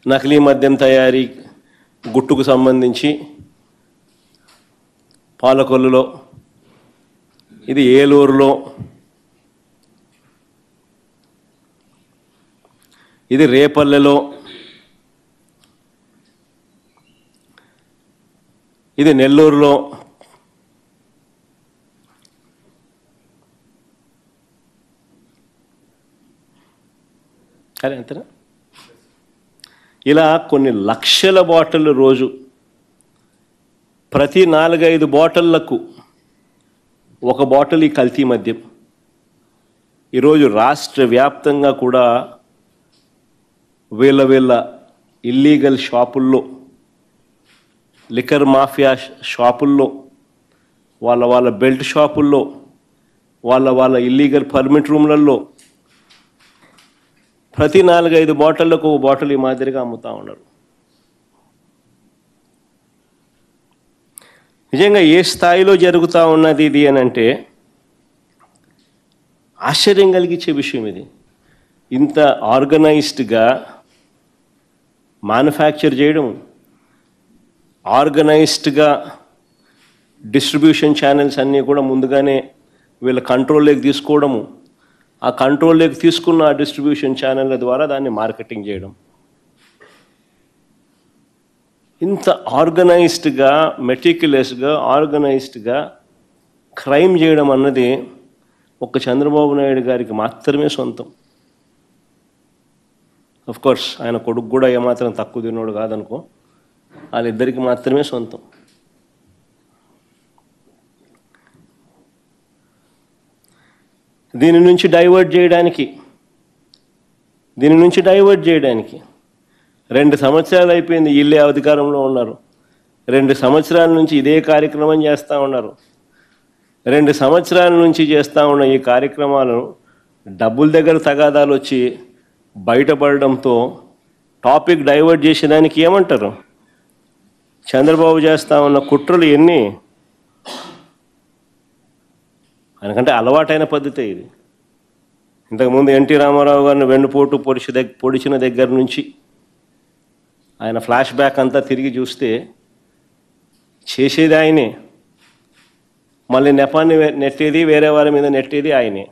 నకిలీ మద్యం తయారీ గుట్టుకు సంబంధించి పాలకొల్లులో, ఇది ఏలూరులో, ఇది రేపల్లెలో, ఇది నెల్లూరులో, సరే అంతేనా? ఇలా కొన్ని లక్షల బాటిళ్ళు రోజు, ప్రతి 4-5 బాటిళ్లకు ఒక బాటిల్ ఈ కల్తీ మద్యం. ఈరోజు రాష్ట్ర వ్యాప్తంగా కూడా వీళ్ళ ఇల్లీగల్ షాపుల్లో, లిక్కర్ మాఫియా షాపుల్లో, వాళ్ళ బెల్ట్ షాపుల్లో, వాళ్ళ ఇల్లీగల్ పర్మిట్ రూమ్లలో ప్రతి 4-5 బాటిళ్లకు ఒక బాటిల్ ఈ మాదిరిగా అమ్ముతూ ఉన్నారు. నిజంగా ఏ స్థాయిలో జరుగుతూ ఉన్నది ఇది అని అంటే ఆశ్చర్యం కలిగించే విషయం ఇది. ఇంత ఆర్గనైజ్డ్గా మ్యానుఫ్యాక్చర్ చేయడం, ఆర్గనైజ్డ్గా డిస్ట్రిబ్యూషన్ ఛానల్స్ అన్నీ కూడా ముందుగానే వీళ్ళ కంట్రోల్లోకి తీసుకోవడము, ఆ కంట్రోల్లోకి తీసుకున్న ఆ డిస్ట్రిబ్యూషన్ ఛానళ్ళ ద్వారా దాన్ని మార్కెటింగ్ చేయడం, ఇంత ఆర్గనైజ్డ్గా, మెటిక్యులస్గా, ఆర్గనైజ్డ్గా క్రైమ్ చేయడం అన్నది ఒక్క చంద్రబాబు నాయుడు గారికి మాత్రమే సొంతం. కోర్స్ ఆయన కొడుకు కూడా ఏమాత్రం తక్కువ తిన్నోడు కాదనుకో, వాళ్ళిద్దరికి మాత్రమే సొంతం. దీని నుంచి డైవర్ట్ చేయడానికి 2 సంవత్సరాలు అయిపోయింది. వీళ్ళే అధికారంలో ఉన్నారు. 2 సంవత్సరాల నుంచి ఇదే కార్యక్రమం చేస్తూ ఉన్నారు. 2 సంవత్సరాల నుంచి చేస్తూ ఉన్న ఈ కార్యక్రమాలను డబ్బుల దగ్గర తగాదాలు వచ్చి బయటపడడంతో టాపిక్ డైవర్ట్ చేసేదానికి ఏమంటారు? చంద్రబాబు చేస్తూ ఉన్న కుట్రలు ఎన్ని? ఆయనకంటే అలవాటైన పద్ధతే ఇది. ఇంతకుముందు ఎన్టీ రామారావు గారిని వెన్నుపోటు పొడిచిన దగ్గర నుంచి ఆయన ఫ్లాష్ బ్యాక్ అంతా తిరిగి చూస్తే చేసేది ఆయనే, మళ్ళీ నెపాన్ని నెట్టేది, వేరే వారి మీద నెట్టేది ఆయనే,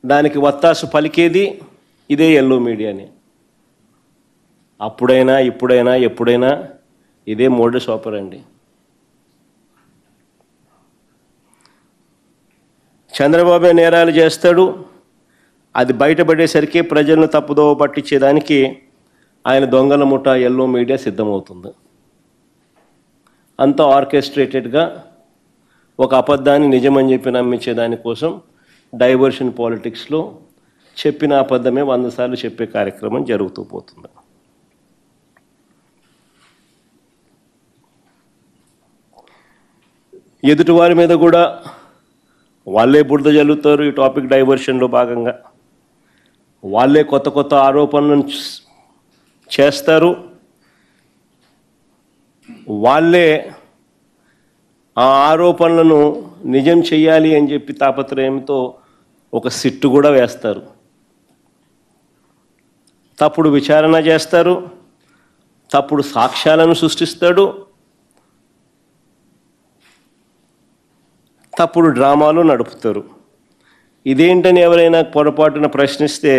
దానికి వత్తాసు పలికేది ఇదే ఎల్లో మీడియాని. అప్పుడైనా ఇప్పుడైనా ఎప్పుడైనా ఇదే మోడస్ ఆపరండి. చంద్రబాబు నేరాలు చేస్తాడు, అది బయటపడేసరికి ప్రజలను తప్పుదోవ పట్టించేదానికి ఆయన దొంగల ముఠ ఎల్లో మీడియా సిద్ధమవుతుంది. అంతా ఆర్కెస్ట్రేటెడ్గా ఒక అబద్ధాన్ని నిజమని చెప్పి నమ్మించే దానికోసం డైవర్షన్ పాలిటిక్స్లో చెప్పిన అబద్ధమే 100 సార్లు చెప్పే కార్యక్రమం జరుగుతూ పోతుంది. ఎదుటివారి మీద కూడా వాళ్ళే బురద జల్లుతారు. ఈ టాపిక్ డైవర్షన్లో భాగంగా వాళ్ళే కొత్త ఆరోపణలను చేస్తారు. వాళ్ళే ఆ ఆరోపణలను నిజం చెయ్యాలి అని చెప్పి తాపత్రయంతో ఒక సిట్టు కూడా వేస్తారు. తప్పుడు విచారణ చేస్తారు, తప్పుడు సాక్ష్యాలను సృష్టిస్తాడు, తప్పుడు డ్రామాలు నడుపుతారు. ఇదేంటని ఎవరైనా పొరపాటున ప్రశ్నిస్తే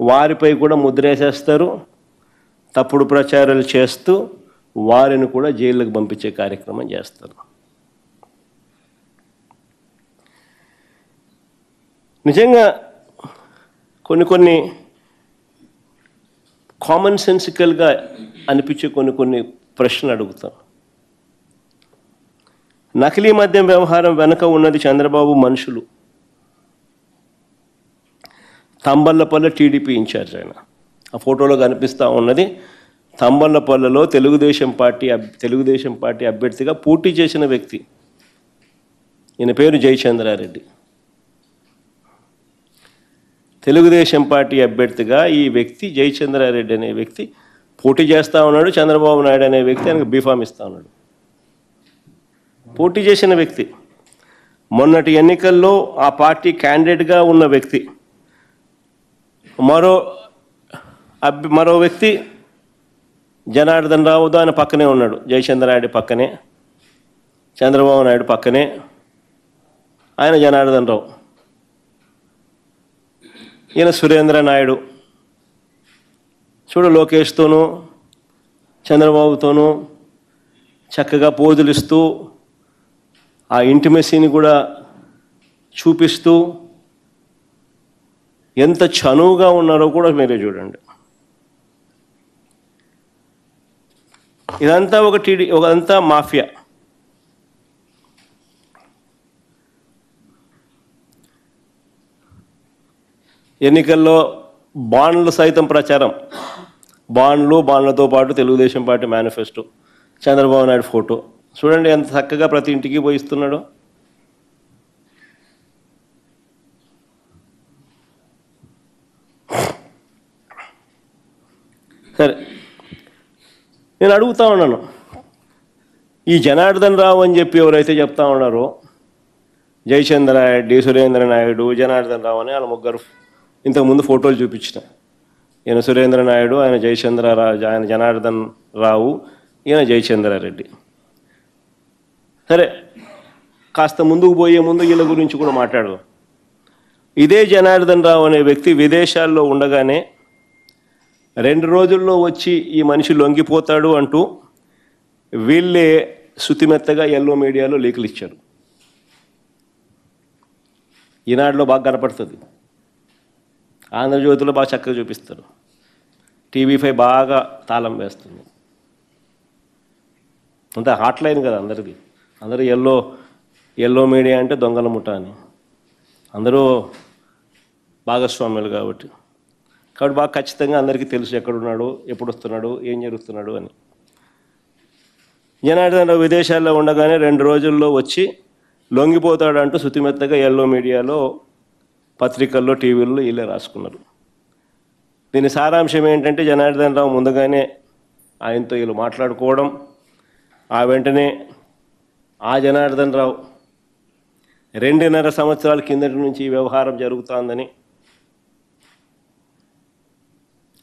వారిపై కూడా ముద్రేసేస్తారు. తప్పుడు ప్రచారాలు చేస్తూ వారిని కూడా జైళ్ళకు పంపించే కార్యక్రమం చేస్తారు. నిజంగా కొన్ని కామన్ సెన్సికల్గా అనిపించే కొన్ని ప్రశ్నలు అడుగుతాం. నకిలీ మద్యం వ్యవహారం వెనక ఉన్నది చంద్రబాబు మనుషులు. తంబళ్ళపల్లె టీడీపీ ఇన్ఛార్జ్ ఆయన, ఆ ఫోటోలో కనిపిస్తూ ఉన్నది తంబళ్ళపల్లెలో తెలుగుదేశం పార్టీ అభ్యర్థిగా పోటీ చేసిన వ్యక్తి. ఈయన పేరు జయచంద్రారెడ్డి. తెలుగుదేశం పార్టీ అభ్యర్థిగా ఈ వ్యక్తి జయచంద్రారెడ్డి అనే వ్యక్తి పోటీ చేస్తూ ఉన్నాడు. చంద్రబాబు నాయుడు అనే వ్యక్తి ఆయనకు బీఫామ్ ఇస్తూ ఉన్నాడు. పోటీ చేసిన వ్యక్తి, మొన్నటి ఎన్నికల్లో ఆ పార్టీ క్యాండిడేట్గా ఉన్న వ్యక్తి, మరో మరో వ్యక్తి జనార్దన్ రావు ఆయన పక్కనే ఉన్నాడు, జయచంద్ర నాయుడు పక్కనే, చంద్రబాబు నాయుడు పక్కనే, ఆయన జనార్దన్ రావు. ఈయన సురేంద్ర నాయుడు. చూడు, లోకేష్తోనూ చంద్రబాబుతోనూ చక్కగా పోజులు ఇస్తూ ఆ ఇంటిమెసీని కూడా చూపిస్తూ ఎంత చనువుగా ఉన్నారో కూడా మీరే చూడండి. ఇదంతా ఒకంతా మాఫియా. ఎన్నికల్లో బాండ్లు సైతం ప్రచారం, బాండ్లతో పాటు Telugu Desam party manifesto, Chandrababu Naidu photo చూడండి ఎంత చక్కగా ప్రతి ఇంటికి పోయిస్తున్నాడో. సరే, నేను అడుగుతా ఉన్నాను, ఈ జనార్దన్ రావు అని చెప్పి ఎవరైతే చెప్తా ఉన్నారో, జయచంద్ర రెడ్డి, సురేంద్ర నాయుడు, జనార్దన్ రావు అని వాళ్ళ ముగ్గురు ఇంతకుముందు ఫోటోలు చూపించిన. ఈయన సురేంద్ర నాయుడు, ఆయన ఆయన జనార్దన్ రావు, ఈయన జయచంద్రారెడ్డి. సరే, కాస్త ముందుకు పోయే ముందు వీళ్ళ గురించి కూడా మాట్లాడదాం. ఇదే జనార్దన్ రావు అనే వ్యక్తి విదేశాల్లో ఉండగానే 2 రోజుల్లో వచ్చి ఈ మనిషి లొంగిపోతాడు అంటూ వీళ్ళే శుతిమెత్తగా ఎల్లో మీడియాలో లీకులు ఇచ్చారు. ఈనాడులో బాగా కనపడుతుంది, ఆంధ్రజ్యోతిలో బాగా చక్కగా చూపిస్తారు, TV5 బాగా తాళం వేస్తుంది. అంతే హాట్లైన్ కదా అందరిది. అందరూ ఎల్లో మీడియా అంటే దొంగల ముఠ అని అందరూ భాగస్వామ్యులు కాబట్టి బాగా ఖచ్చితంగా అందరికీ తెలుసు ఎక్కడున్నాడు, ఎప్పుడు వస్తున్నాడు, ఏం జరుగుతున్నాడు అని. జనార్దన్ విదేశాల్లో ఉండగానే 2 రోజుల్లో వచ్చి లొంగిపోతాడంటూ శుతిమెత్తగా ఎల్లో మీడియాలో, పత్రికల్లో, టీవీల్లో వీళ్ళే రాసుకున్నారు. దీని సారాంశం ఏంటంటే, జనార్దన్ రావు ముందుగానే ఆయనతో వీళ్ళు మాట్లాడుకోవడం, ఆ వెంటనే ఆ జనార్దన్ రావు 2.5 సంవత్సరాల కిందటి నుంచి ఈ వ్యవహారం జరుగుతోందని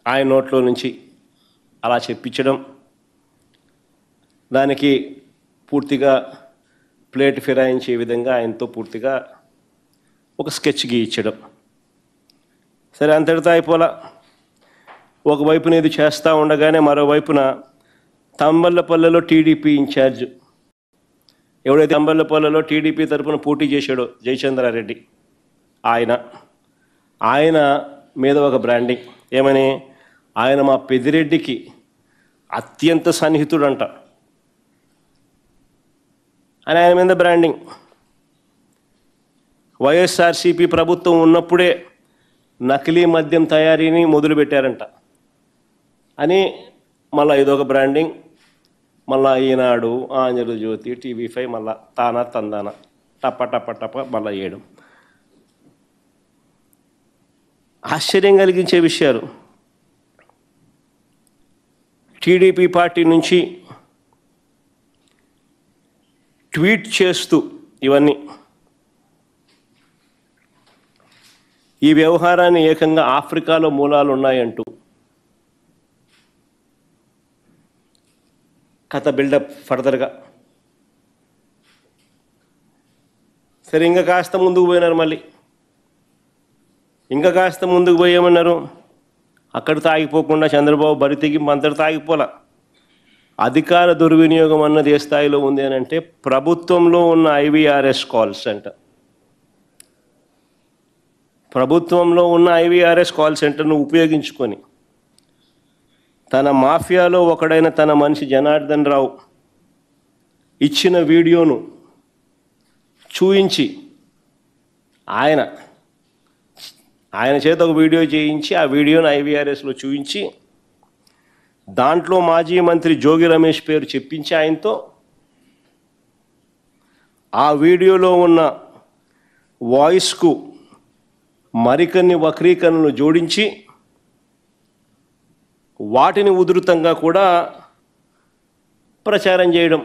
ఆయన నోట్లో నుంచి అలా చెప్పించడం, దానికి పూర్తిగా ప్లేట్ ఫిరాయించే విధంగా ఆయనతో పూర్తిగా ఒక స్కెచ్ గీయించడం. సరే, అంతటితో అయిపోలా. ఒకవైపున ఇది చేస్తూ ఉండగానే మరోవైపున తంబళ్ళపల్లెలో టీడీపీ ఇన్ఛార్జ్ ఎవడైతే తంబళ్ళపల్లెలో టీడీపీ తరఫున పోటీ చేశాడో జయచంద్రారెడ్డి, ఆయన మీద ఒక బ్రాండింగ్. ఏమని? ఆయన మా పెద్దిరెడ్డికి అత్యంత సన్నిహితుడంట అని ఆయన మీద బ్రాండింగ్. వైఎస్ఆర్సీపీ ప్రభుత్వం ఉన్నప్పుడే నకిలీ మద్యం తయారీని మొదలుపెట్టారంట అని మళ్ళీ ఇదొక బ్రాండింగ్. మళ్ళా ఈనాడు, ఆంధ్రజ్యోతి, TV5 మళ్ళా తానా తందాన టప్ప మళ్ళా వేయడం. ఆశ్చర్యం కలిగించే విషయాలు. టీడీపీ పార్టీ నుంచి ట్వీట్ చేస్తూ ఇవన్నీ ఈ వ్యవహారాన్ని ఏకంగా ఆఫ్రికాలో మూలాలు ఉన్నాయంటూ కథ బిల్డప్ ఫర్దర్గా. సరే, ఇంకా కాస్త ముందుకు పోయినారు. మళ్ళీ ఇంకా కాస్త ముందుకు పోయేమన్నారు. అక్కడితో ఆగిపోకుండా చంద్రబాబు బరితికి అంతటితో ఆగిపోలా. అధికార దుర్వినియోగం అన్నది ఏ స్థాయిలో ఉంది అని అంటే, ప్రభుత్వంలో ఉన్న IVRS కాల్స్ అంట. ప్రభుత్వంలో ఉన్న IVRS కాల్ సెంటర్ను ఉపయోగించుకొని తన మాఫియాలో ఒకడైన తన మనిషి జనార్దన్ రావు ఇచ్చిన వీడియోను చూయించి ఆయన చేత ఒక వీడియో చేయించి ఆ వీడియోను IVRSలో చూయించి దాంట్లో మాజీ మంత్రి జోగి రమేష్ పేరు చెప్పించి ఆయనతో ఆ వీడియోలో ఉన్న వాయిస్కు మరికొన్ని వక్రీకరణలు జోడించి వాటిని ఉధృతంగా కూడా ప్రచారం చేయడం.